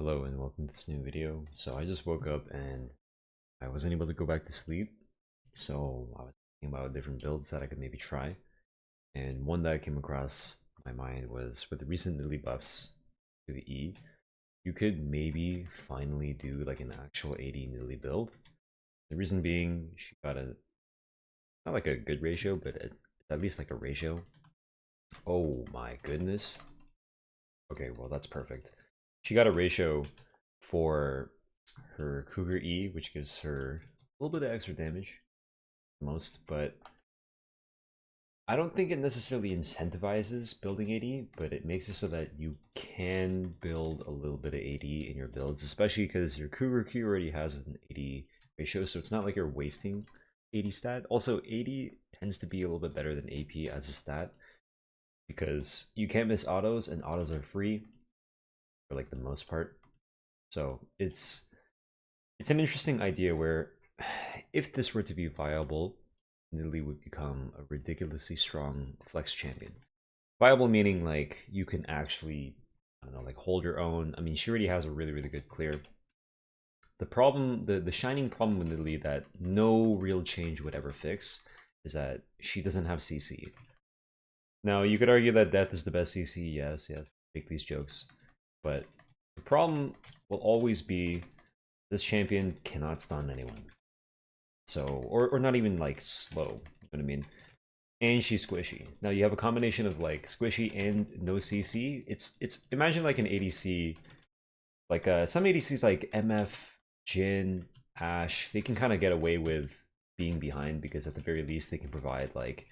Hello and welcome to this new video. So I just woke up and I wasn't able to go back to sleep. So I was thinking about different builds that I could maybe try. And one that came across my mind was with the recent Nidalee buffs to the E, you could maybe finally do like an actual 80 Nidalee build. The reason being she got not like a good ratio, but it's at least like a ratio. Oh my goodness. Okay, well that's perfect. She got a ratio for her Cougar E, which gives her a little bit of extra damage, most, but I don't think it necessarily incentivizes building AD, but it makes it so that you can build a little bit of AD in your builds, especially because your Cougar Q already has an AD ratio, so it's not like you're wasting AD stat. Also, AD tends to be a little bit better than AP as a stat because you can't miss autos, and autos are free for like the most part. So it's an interesting idea where if this were to be viable, Nidalee would become a ridiculously strong flex champion. Viable meaning like you can actually, I don't know, like hold your own. I mean, she already has a really good clear. The problem, the shining problem with Nidalee that no real change would ever fix is that she doesn't have CC. Now, you could argue that death is the best CC, yes, make these jokes. But the problem will always be this champion cannot stun anyone. So, or not even like slow, you know what I mean? And she's squishy. Now you have a combination of like squishy and no CC. It's imagine like an ADC, like some ADCs like MF, Jin, Ashe, they can kind of get away with being behind because at the very least they can provide like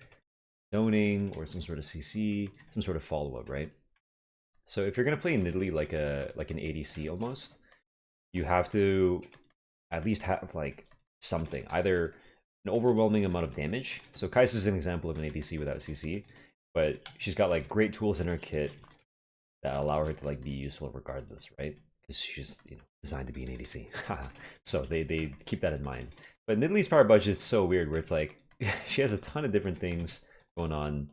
zoning or some sort of CC, some sort of follow-up, right? So if you're gonna play Nidalee like an ADC almost, you have to at least have like something, either an overwhelming amount of damage. So Kai'Sa is an example of an ADC without CC, but she's got like great tools in her kit that allow her to like be useful regardless, right? Because she's designed to be an ADC. So they keep that in mind. But Nidalee's power budget is so weird where it's like she has a ton of different things going on,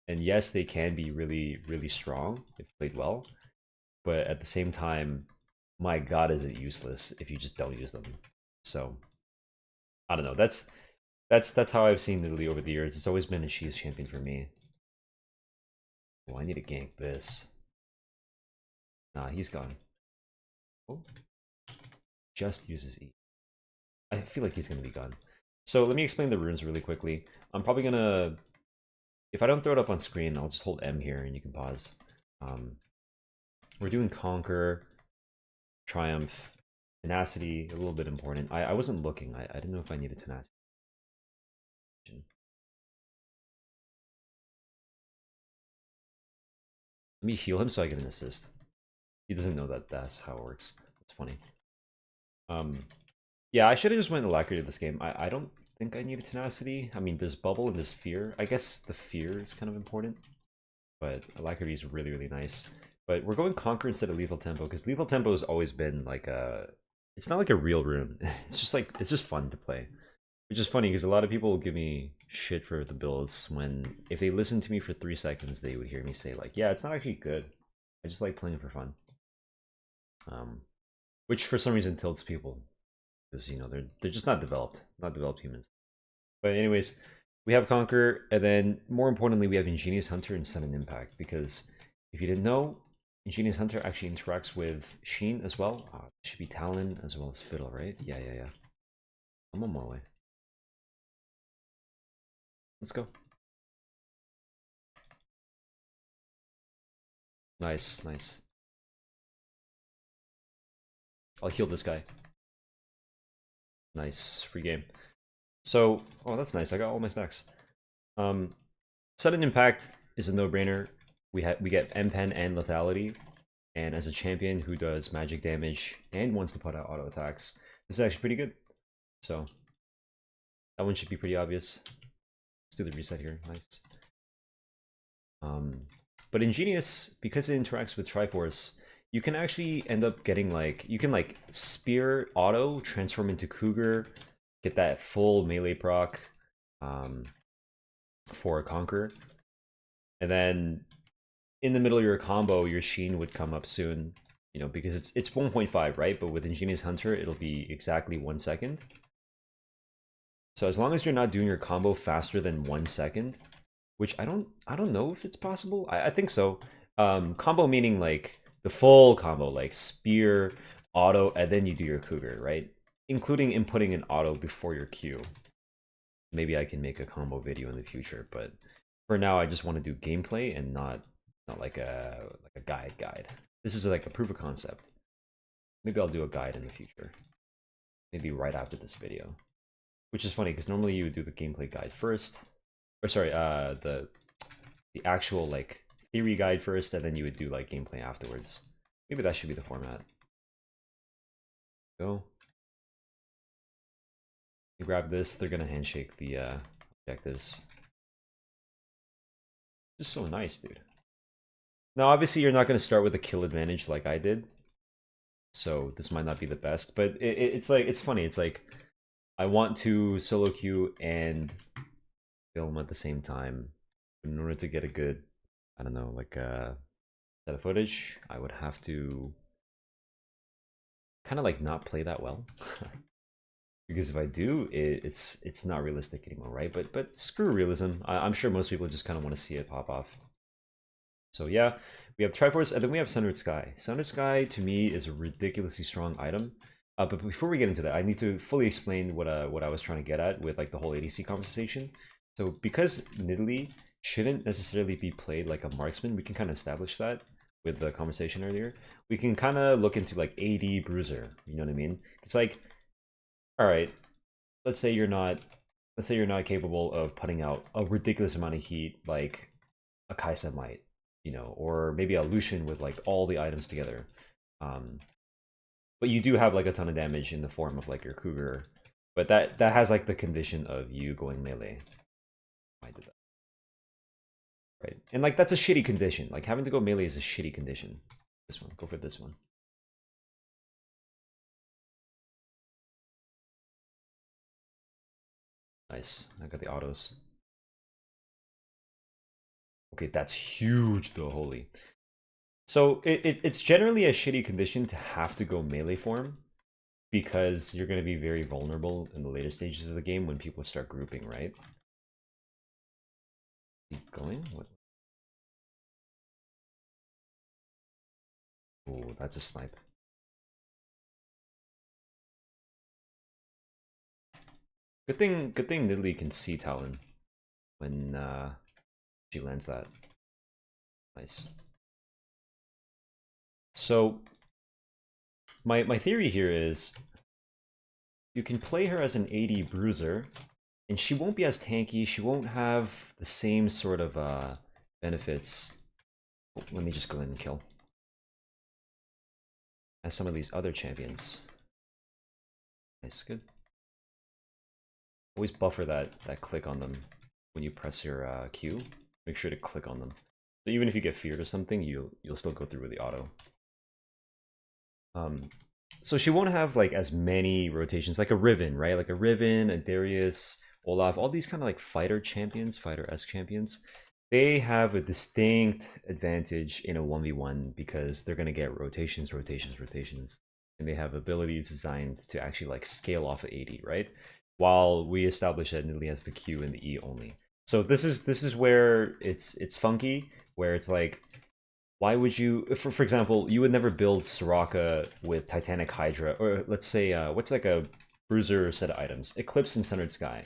and yes, they can be really strong if played well, but at the same time, my god, is it useless if you just don't use them. So I don't know. That's how I've seen Nidalee over the years. It's always been a she's champion for me. Oh, I need to gank this. Nah, he's gone. Oh, just uses E. I feel like he's gonna be gone. So let me explain the runes really quickly. I'm probably gonna, if I don't throw it up on screen, I'll just hold M here and you can pause. We're doing Conquer, Triumph, Tenacity, a little bit important. I wasn't looking. I didn't know if I needed Tenacity. Let me heal him so I get an assist. He doesn't know that that's how it works. It's funny. Yeah, I should have just went Alacrity this game. I don't think I needed Tenacity. I mean, there's Bubble and there's Fear. I guess the Fear is kind of important, but Alacrity is really nice. But we're going Conquer instead of Lethal Tempo, because Lethal Tempo has always been like a... It's not like a real rune. It's just like, it's just fun to play. Which is funny, because a lot of people give me shit for the builds when, if they listen to me for 3 seconds, they would hear me say like, yeah, it's not actually good. I just like playing it for fun. Which for some reason tilts people, because they're just not developed humans. But anyways, we have Conquer, and then more importantly, we have Ingenious Hunter and Sudden Impact, because if you didn't know, Ingenious Hunter actually interacts with Sheen as well. It should be Talon as well as Fiddle, right? Yeah. I'm on my way. Let's go. Nice. I'll heal this guy. Nice, free game. So, oh, that's nice. I got all my stacks. Sudden Impact is a no-brainer. We get M-Pen and Lethality, and as a champion who does magic damage and wants to put out auto attacks, this is actually pretty good. So that one should be pretty obvious. Let's do the reset here. Nice. But Ingenious, because it interacts with Triforce, you can actually end up getting like, you can like Spear auto, transform into Cougar, get that full melee proc for a Conquer. And then in the middle of your combo, your Sheen would come up soon you know, because it's 1.5, right? But with Ingenious Hunter, it'll be exactly 1 second. So as long as you're not doing your combo faster than 1 second, which I don't know if it's possible. I think so. Combo meaning like the full combo, like spear, auto, and then you do your cougar, right? Including inputting an auto before your Q. Maybe I can make a combo video in the future, but for now I just want to do gameplay and not like a guide. This is like a proof of concept. Maybe I'll do a guide in the future. Maybe right after this video. Which is funny because normally you would do the gameplay guide first. Or sorry, the actual like theory guide first, and then you would do like gameplay afterwards. Maybe that should be the format. Go. You grab this, they're gonna handshake the objectives. Just so nice, dude. Now obviously you're not gonna start with a kill advantage like I did. So this might not be the best, but it's like it's funny, it's like I want to solo queue and film at the same time. In order to get a good, I don't know, like set of footage, I would have to kind of like not play that well. Because if I do, it's not realistic anymore, right? But screw realism. I'm sure most people just kind of want to see it pop off. So yeah, we have Triforce, and then we have Sundered Sky. Sundered Sky, to me, is a ridiculously strong item. But before we get into that, I need to fully explain what I was trying to get at with like the whole ADC conversation. So because Nidalee shouldn't necessarily be played like a marksman, we can kind of establish that with the conversation earlier. We can kind of look into like AD Bruiser, you know what I mean? It's like, all right, let's say you're not capable of putting out a ridiculous amount of heat like a Kaisa might, you know, or maybe a Lucian with like all the items together. But you do have like a ton of damage in the form of like your Cougar. But that has like the condition of you going melee. I did that. Right. And like that's a shitty condition. Like having to go melee is a shitty condition. This one. Go for this one. Nice. I got the autos. Okay, that's huge though, holy. So it's generally a shitty condition to have to go melee form because you're going to be very vulnerable in the later stages of the game when people start grouping, right? Keep going. What? Oh, that's a snipe. Good thing Nidalee can see Talon when she lands that. Nice. So my theory here is you can play her as an AD Bruiser, and she won't be as tanky. She won't have the same sort of benefits. Oh, let me just go in and kill. As some of these other champions. Nice, good. Always buffer that click on them when you press your Q. Make sure to click on them. So even if you get feared or something, you'll still go through with the auto. So she won't have like as many rotations, like a Riven, right? Like a Riven, a Darius, Olaf, all these kind of like fighter champions, fighter-esque champions. They have a distinct advantage in a 1v1 because they're gonna get rotations, and they have abilities designed to actually like scale off of 80, right? While we establish that Nidalee has the Q and the E only. So this is where it's funky, where it's like, why would you, for example, you would never build Soraka with Titanic Hydra, or let's say, what's like a Bruiser set of items? Eclipse and Sundered Sky.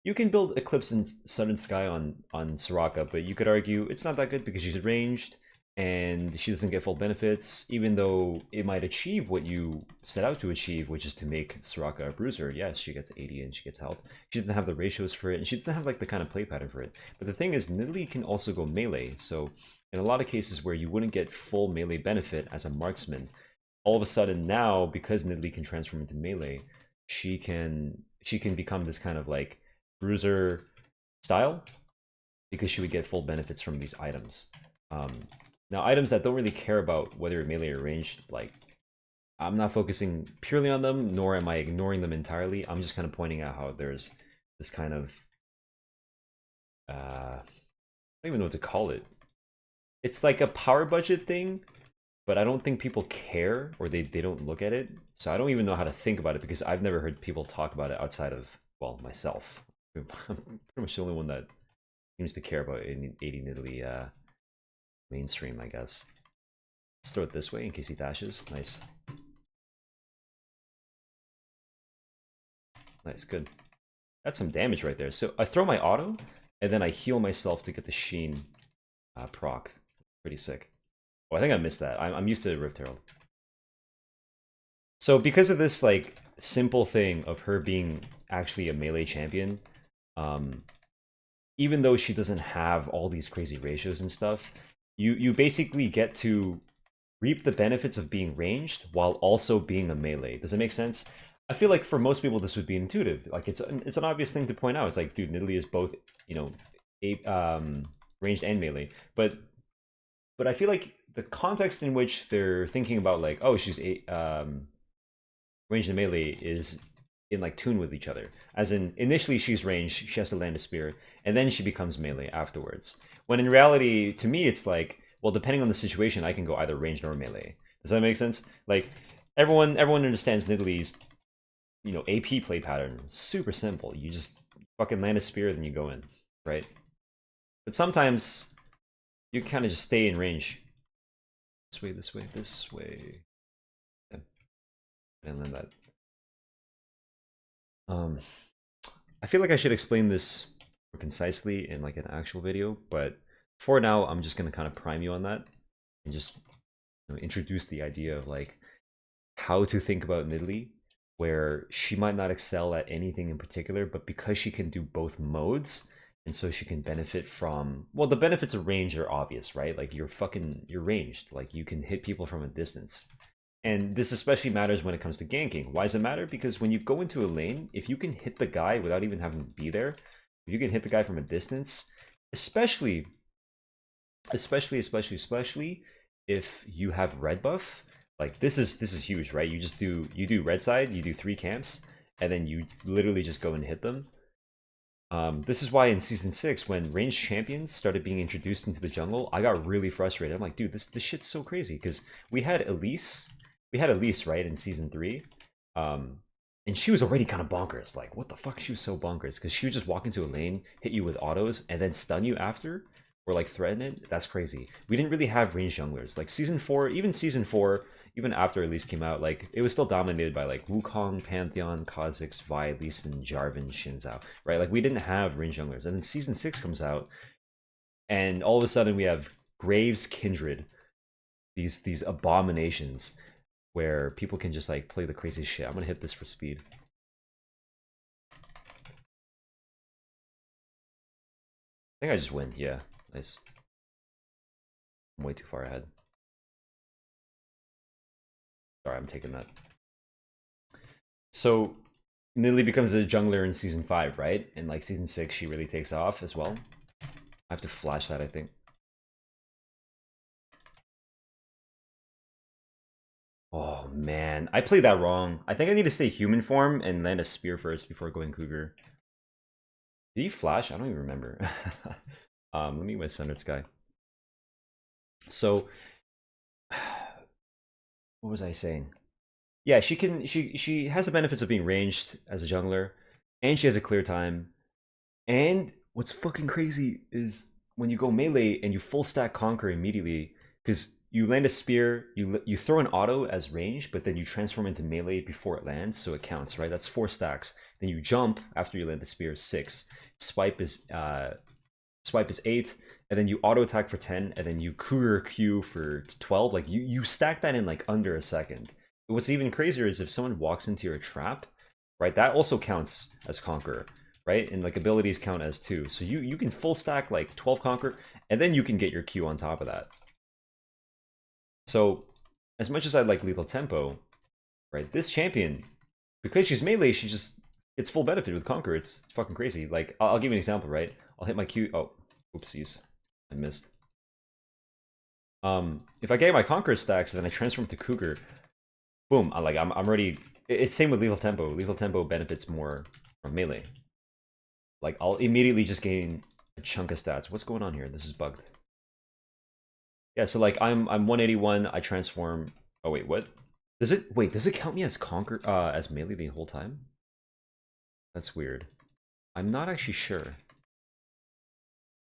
You can build Eclipse and Sundered Sky on Soraka, but you could argue it's not that good because she's ranged, and she doesn't get full benefits, even though it might achieve what you set out to achieve, which is to make Soraka a Bruiser. Yes, she gets 80 and she gets health. She doesn't have the ratios for it, and she doesn't have like the kind of play pattern for it. But the thing is, Nidalee can also go melee, so in a lot of cases where you wouldn't get full melee benefit as a marksman, all of a sudden now, because Nidalee can transform into melee, she can become this kind of like Bruiser style, because she would get full benefits from these items. Now, items that don't really care about whether you're melee or ranged, like, I'm not focusing purely on them, nor am I ignoring them entirely. I'm just kind of pointing out how there's this kind of, I don't even know what to call it. It's like a power budget thing but I don't think people care, or they don't look at it. So I don't even know how to think about it because I've never heard people talk about it outside of, well, myself. I'm pretty much the only one that seems to care about 80 Nidalee mainstream, I guess. Let's throw it this way in case he dashes. Nice. Nice, good. That's some damage right there. So I throw my auto, and then I heal myself to get the Sheen proc. Pretty sick. Oh, I think I missed that. I'm used to Rift Herald. So because of this like simple thing of her being actually a melee champion, even though she doesn't have all these crazy ratios and stuff, you basically get to reap the benefits of being ranged while also being a melee. Does it make sense? I feel like for most people this would be intuitive. Like it's an obvious thing to point out. It's like, dude, Nidalee is both, you know, ranged and melee. But I feel like the context in which they're thinking about like, oh, she's ranged and melee is in like tune with each other. As in, initially she's ranged, she has to land a spear, and then she becomes melee afterwards. When in reality, to me, it's like, well, depending on the situation, I can go either ranged or melee. Does that make sense? Like, everyone understands Nidalee's, you know, AP play pattern. Super simple. You just fucking land a spear, then you go in, right? But sometimes you kind of just stay in range. This way, this way, this way. Yeah. And then that. I feel like I should explain this more concisely in like an actual video, but for now, I'm just gonna kind of prime you on that and just, you know, introduce the idea of like how to think about Nidalee, where she might not excel at anything in particular, but because she can do both modes, and so she can benefit from, well, the benefits of range are obvious, right? Like you're ranged, like you can hit people from a distance. And this especially matters when it comes to ganking. Why does it matter? Because when you go into a lane, if you can hit the guy without even having to be there, if you can hit the guy from a distance, especially if you have red buff, like this is huge, right? You do red side, you do 3 camps, and then you literally just go and hit them. This is why in Season 6, when ranged champions started being introduced into the jungle, I got really frustrated. I'm like, dude, this shit's so crazy, because we had Elise, right, in Season 3, and she was already kind of bonkers. Like, what the fuck? She was so bonkers, because she would just walk into a lane, hit you with autos, and then stun you after, or like threaten it. That's crazy. We didn't really have ranged junglers. Like Season 4, even after Elise came out, like it was still dominated by like Wukong, Pantheon, Kha'Zix, Vi, Lee Sin, Jarvan, Xin Zhao, right? Like we didn't have ranged junglers. And then Season 6 comes out, and all of a sudden we have Graves, Kindred, these abominations where people can just like play the craziest shit. I'm gonna hit this for speed. I think I just win. Yeah, nice. I'm way too far ahead. Sorry, I'm taking that. So Nidalee becomes a jungler in Season 5, right? And like Season 6, she really takes off as well. I have to flash that, I think. Oh man, I played that wrong. I think I need to stay human form and land a spear first before going cougar. Did he flash? I don't even remember. Let me get my Sundered Sky. So, what was I saying? Yeah, she has the benefits of being ranged as a jungler, and she has a clear time. And what's fucking crazy is when you go melee and you full stack Conquer immediately, because you land a spear, you throw an auto as range, but then you transform into melee before it lands, so it counts, right? That's 4 stacks. Then you jump after you land the spear, 6. Swipe is 8, and then you auto attack for 10, and then you cougar Q for 12. Like you stack that in like under a second. What's even crazier is if someone walks into your trap, right? That also counts as Conqueror, right? And like abilities count as 2. So you can full stack like 12 Conquer, and then you can get your Q on top of that. So as much as I like Lethal Tempo, right? This champion, because she's melee, she just it's full benefit with Conquer. It's fucking crazy. Like I'll give you an example, right? I'll hit my Q. Oh, oopsies, I missed. If I get my Conqueror stacks and then I transform to Cougar, boom! I'm already. It's same with Lethal Tempo. Lethal Tempo benefits more from melee. Like I'll immediately just gain a chunk of stats. What's going on here? This is bugged. Yeah, so like I'm 181, I transform. Oh wait, what? Does it count me as conquer as melee the whole time? That's weird. I'm not actually sure.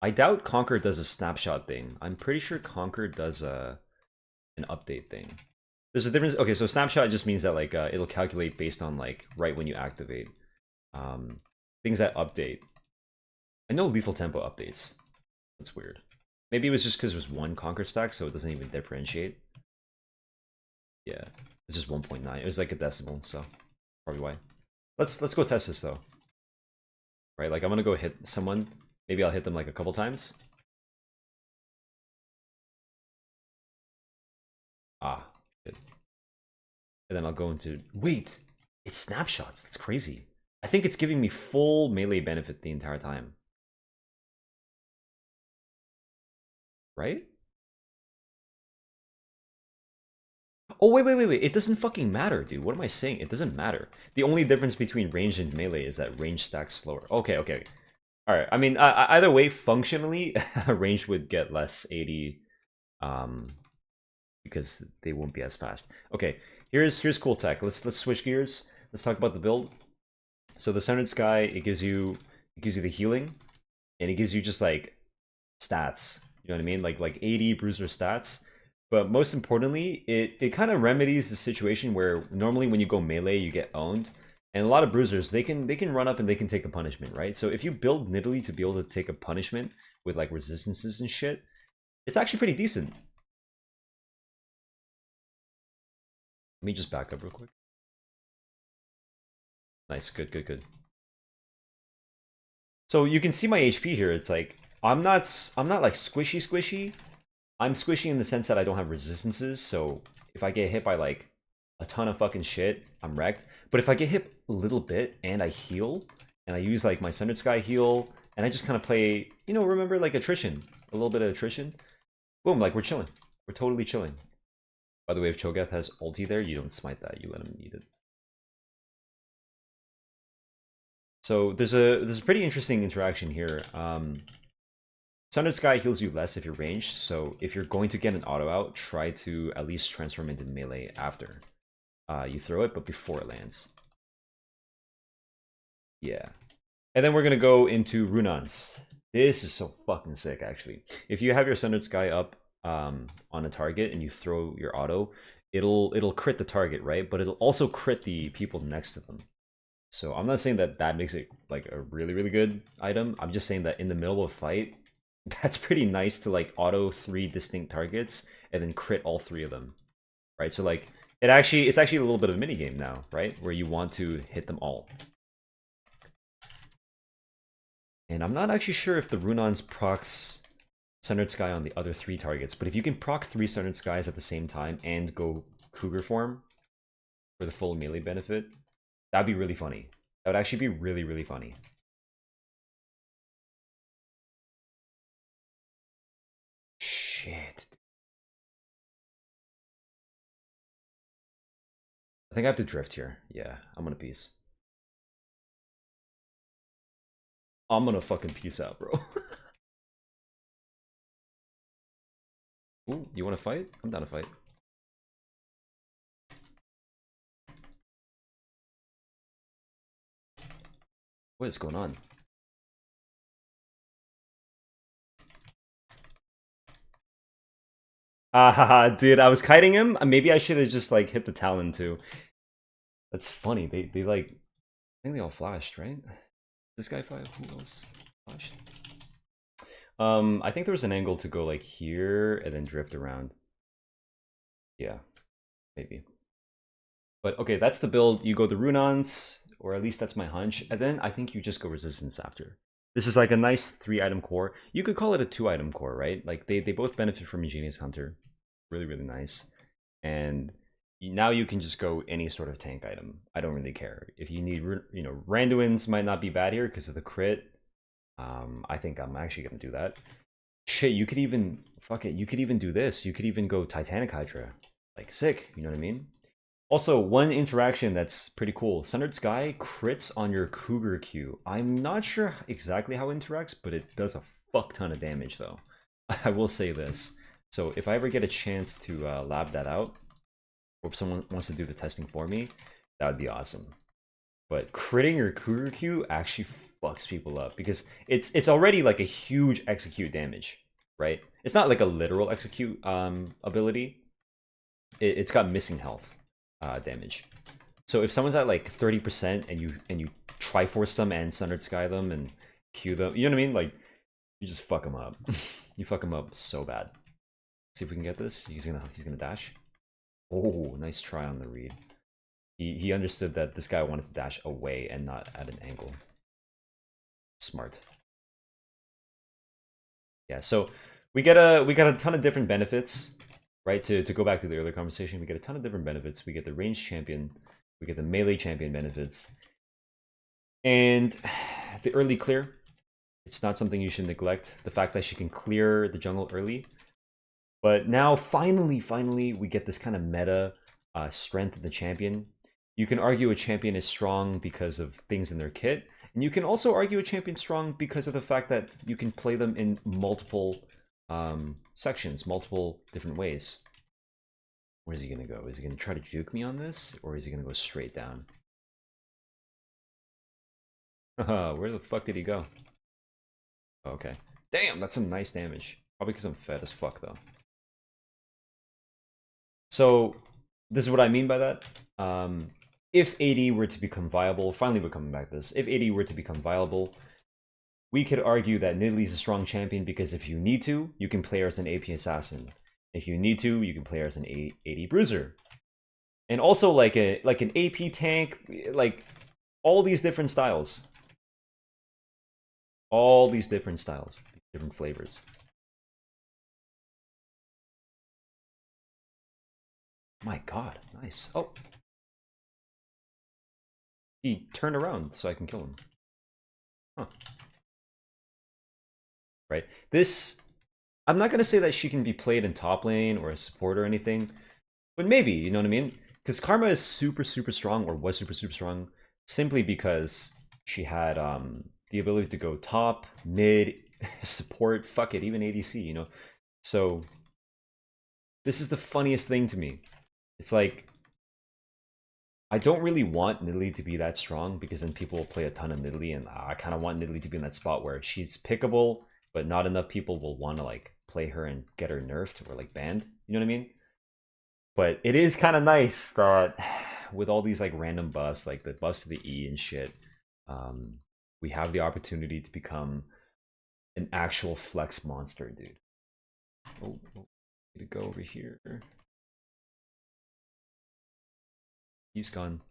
I doubt Conquer does a snapshot thing. I'm pretty sure Conquer does an update thing. There's a difference. Okay, so snapshot just means that like it'll calculate based on like right when you activate. Um, things that update. I know lethal tempo updates. That's weird. Maybe it was just because it was one Conquer stack, so it doesn't even differentiate. Yeah, it's just 1.9. It was like a decimal, so probably why. Let's go test this though. Right, like I'm gonna go hit someone. Maybe I'll hit them like a couple times. Ah, good. And then I'll go into... Wait! It's snapshots. That's crazy. I think it's giving me full melee benefit the entire time. Right? Oh, wait. It doesn't fucking matter, dude. What am I saying? It doesn't matter. The only difference between range and melee is that range stacks slower. Okay. Alright, I mean, either way, functionally, range would get less 80, because they won't be as fast. Okay, here's cool tech. Let's switch gears. Let's talk about the build. So the Centered Sky, it gives you the healing, and it gives you just like stats. You know what I mean? Like 80 Bruiser stats. But most importantly, it kind of remedies the situation where normally when you go melee, you get owned. And a lot of Bruisers, they can run up and they can take a punishment, right? So if you build Nidalee to be able to take a punishment with like resistances and shit, it's actually pretty decent. Let me just back up real quick. Nice, good. So you can see my HP here. It's like I'm not like squishy. I'm squishy in the sense that I don't have resistances. So if I get hit by like a ton of fucking shit, I'm wrecked. But if I get hit a little bit and I heal and I use like my Centered Sky heal and I just kind of play, you know, remember like attrition, a little bit of attrition. Boom, like we're chilling. We're totally chilling. By the way, if Cho'Gath has ulti there, you don't smite that. You let him eat it. So there's a pretty interesting interaction here. Sundered Sky heals you less if you're ranged, so if you're going to get an auto out, try to at least transform into melee after you throw it, but before it lands. Yeah. And then we're gonna go into Runans. This is so fucking sick, actually. If you have your Sundered Sky up on a target and you throw your auto, it'll crit the target, right? But it'll also crit the people next to them. So I'm not saying that that makes it like a really good item. I'm just saying that in the middle of a fight, that's pretty nice to like auto 3 distinct targets and then crit all 3 of them, right? So like it's actually a little bit of a mini game now, right? Where you want to hit them all. And I'm not actually sure if the Runans procs Centered Sky on the other 3 targets, but if you can proc 3 Centered Skies at the same time and go Cougar form for the full melee benefit, that'd be really funny. That would actually be really funny. Shit. I think I have to drift here. Yeah, I'm gonna peace. I'm gonna fucking peace out, bro. Ooh, you wanna fight? I'm down to fight. What is going on? Ah, dude, I was kiting him. Maybe I should have just like hit the Talon too. That's funny. They like, I think they all flashed, right? This guy fired. Who else flashed? I think there was an angle to go like here and then drift around. Yeah, maybe. But okay, that's the build. You go the Runans, or at least that's my hunch, and then I think you just go Resistance after. This is like a nice 3-item core. You could call it a 2-item core, right? Like they both benefit from Ingenious Hunter. Really nice. And now you can just go any sort of tank item. I don't really care. If you need, you know, Randuin's might not be bad here because of the crit. I think I'm actually gonna do that. Shit, you could even, fuck it, you could even do this. You could even go Titanic Hydra. Like, sick, you know what I mean? Also, one interaction that's pretty cool. Sundered Sky crits on your Cougar Q. I'm not sure exactly how it interacts, but it does a fuck ton of damage, though. I will say this. So if I ever get a chance to lab that out, or if someone wants to do the testing for me, that would be awesome. But critting your Cougar Q actually fucks people up because it's already like a huge execute damage, right? It's not like a literal execute ability. It's got missing health damage. So if someone's at like 30% and you Triforce them and Sundered Sky them and Q them, you know what I mean? Like you just fuck them up. You fuck them up so bad. See if we can get this. He's gonna dash. Oh, nice try on the read. He understood that this guy wanted to dash away and not at an angle. Smart. Yeah, so we got a ton of different benefits, right? To go back to the earlier conversation, we get a ton of different benefits. We get the range champion, we get the melee champion benefits, and the early clear. It's not something you should neglect. The fact that she can clear the jungle early. But now, finally, we get this kind of meta strength of the champion. You can argue a champion is strong because of things in their kit, and you can also argue a champion strong because of the fact that you can play them in multiple sections, multiple different ways. Where's he gonna go? Is he gonna try to juke me on this, or is he gonna go straight down? Where the fuck did he go? Okay. Damn, that's some nice damage. Probably because I'm fed as fuck, though. So, this is what I mean by that. If AD were to become viable, finally we're coming back to this. If AD were to become viable, we could argue that Nidalee is a strong champion because if you need to, you can play her as an AP assassin. If you need to, you can play her as an AD bruiser. And also like an AP tank, like all these different styles. All these different styles, different flavors. My god, nice. Oh. He turned around so I can kill him. Huh. Right. This, I'm not going to say that she can be played in top lane or a support or anything, but maybe, you know what I mean? Because Karma is super strong, or was super strong, simply because she had the ability to go top, mid, support, fuck it, even ADC, you know? So, this is the funniest thing to me. It's like, I don't really want Nidalee to be that strong because then people will play a ton of Nidalee, and I kind of want Nidalee to be in that spot where she's pickable, but not enough people will want to like play her and get her nerfed or like banned. You know what I mean? But it is kind of nice that with all these like random buffs, like the buffs to the E and shit, we have the opportunity to become an actual flex monster, dude. Oh, need to go over here. He's gone.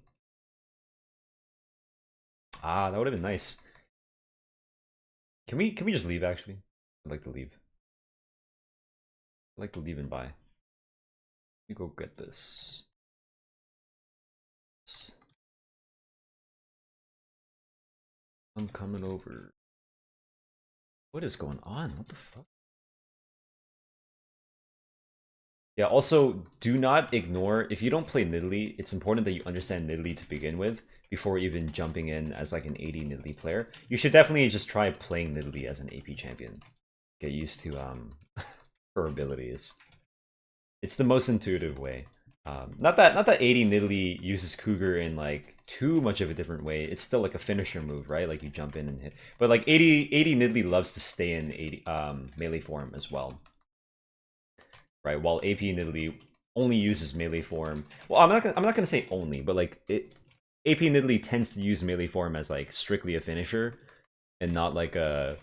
Ah, that would have been nice. Can we just leave actually? I'd like to leave. I'd like to leave and buy. You go get this. I'm coming over. What is going on? What the fuck? Yeah, also, do not ignore, if you don't play Nidalee, it's important that you understand Nidalee to begin with, before even jumping in as like an AD Nidalee player. You should definitely just try playing Nidalee as an AP champion. Get used to her abilities. It's the most intuitive way. Not that AD Nidalee uses Cougar in like too much of a different way. It's still like a finisher move, right? Like you jump in and hit. But like AD Nidalee loves to stay in melee form as well. Right, while AP Nidalee only uses melee form. Well, I'm not gonna say only, but like AP Nidalee tends to use melee form as like strictly a finisher, and not like a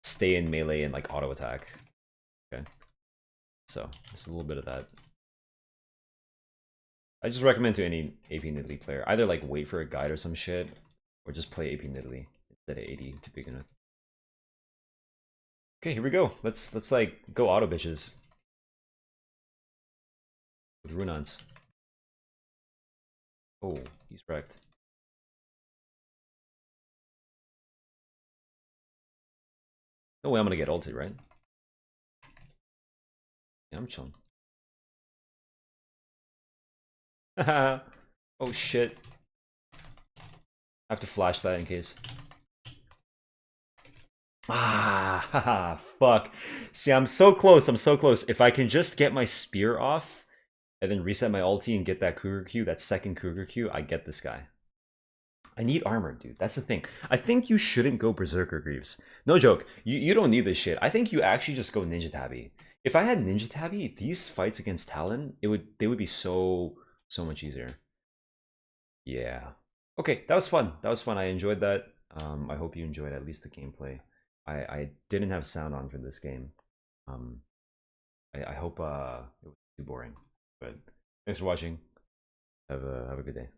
stay in melee and like auto attack. Okay, so just a little bit of that. I just recommend to any AP Nidalee player either like wait for a guide or some shit, or just play AP Nidalee instead of AD to begin with. Okay, here we go. Let's like go auto bitches. With Runans. Oh, he's wrecked. No way I'm gonna get ulted, right? Yeah, I'm chilling. Oh shit. I have to flash that in case. Ah, haha, fuck. See, I'm so close. I'm so close. If I can just get my spear off and then reset my ulti and get that Cougar Q, that second Cougar Q, I get this guy. I need armor, dude. That's the thing. I think you shouldn't go Berserker Greaves. No joke. You don't need this shit. I think you actually just go Ninja Tabby. If I had Ninja Tabby, these fights against Talon, they would be so much easier. Yeah. Okay, that was fun. That was fun. I enjoyed that. I hope you enjoyed at least the gameplay. I didn't have sound on for this game. Um, I hope it was too boring. But thanks for watching. Have a good day.